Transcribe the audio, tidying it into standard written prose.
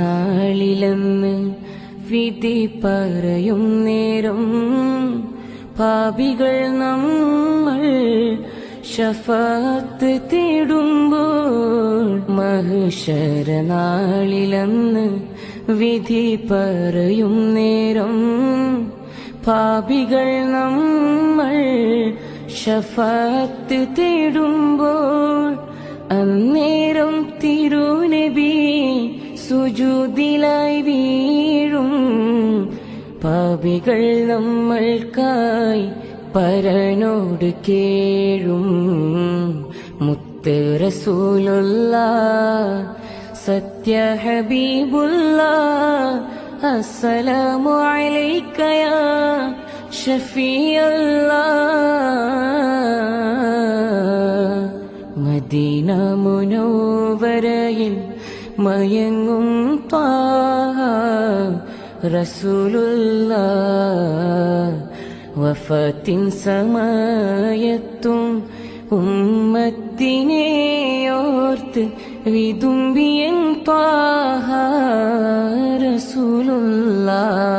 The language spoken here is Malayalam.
മഹിഷരനാളിലെന്ന് വിധി പറയും നേരം പാപികൾ നമ്മൾ ശഫാഅത്ത് തേടുമ്പോൾ മഹിഷരനാളിലെന്ന് വിധി പറയും നേരം പാപികൾ നമ്മൾ ശഫാഅത്ത് തേടുമ്പോൾ അന്നേരം തിരുനബി സുജൂദിലായി വീഴും പാപികൾ നമ്മൾക്കായി പരനോട് കേഴും മുത്ത് റസൂലുള്ളാഹ് സത്യ ഹബീബുള്ളാഹ് അസ്സലാമു അലൈക യാ ഷഫീഅല്ലാഹ് മദീന മുനവ്വറയിൽ മയങ്ങും ത്വാഹ റസൂലുള്ളാഹ് വഫാത്തിൻ സമയത്തും ഉമ്മത്തിനെ ഓർത്ത് വിതുമ്പിയൻ ത്വാഹ റസൂലുള്ളാഹ്.